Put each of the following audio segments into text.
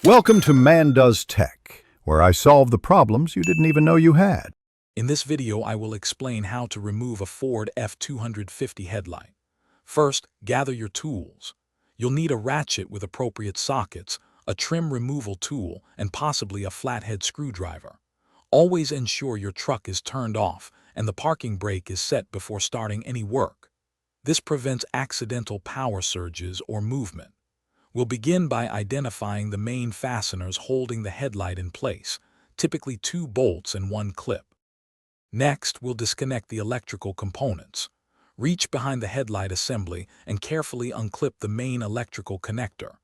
Welcome to Man Does Tech, where I solve the problems you didn't even know you had. In this video, I will explain how to remove a Ford F250 headlight. First, gather your tools. You'll need a ratchet with appropriate sockets, a trim removal tool, and possibly a flathead screwdriver. Always ensure your truck is turned off and the parking brake is set before starting any work. This prevents accidental power surges or movement. We'll begin by identifying the main fasteners holding the headlight in place, typically 2 bolts and 1 clip. Next, we'll disconnect the electrical components. Reach behind the headlight assembly and carefully unclip the main electrical connector.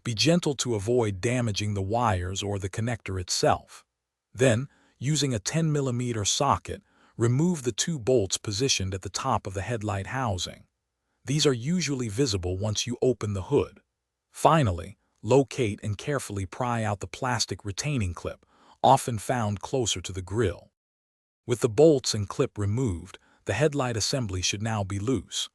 Be gentle to avoid damaging the wires or the connector itself. Then, using a 10mm socket, remove the 2 bolts positioned at the top of the headlight housing. These are usually visible once you open the hood. Finally, locate and carefully pry out the plastic retaining clip, often found closer to the grille. With the bolts and clip removed, the headlight assembly should now be loose.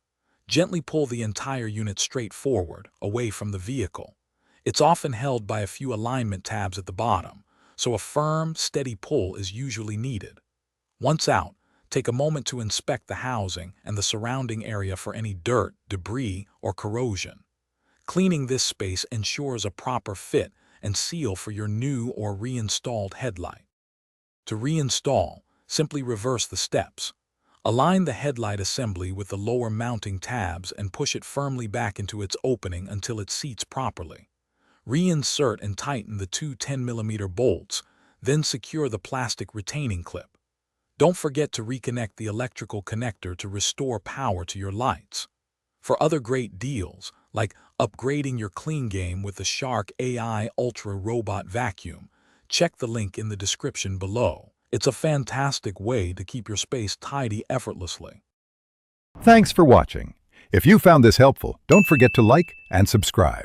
Gently pull the entire unit straight forward, away from the vehicle. It's often held by a few alignment tabs at the bottom, so a firm, steady pull is usually needed. Once out, take a moment to inspect the housing and the surrounding area for any dirt, debris, or corrosion. Cleaning this space ensures a proper fit and seal for your new or reinstalled headlight. To reinstall, simply reverse the steps. Align the headlight assembly with the lower mounting tabs and push it firmly back into its opening until it seats properly. Reinsert and tighten the 2 10mm bolts, then secure the plastic retaining clip. Don't forget to reconnect the electrical connector to restore power to your lights. For other great deals, like upgrading your clean game with the Shark AI Ultra Robot Vacuum, check the link in the description below. It's a fantastic way to keep your space tidy effortlessly. Thanks for watching. If you found this helpful, don't forget to like and subscribe.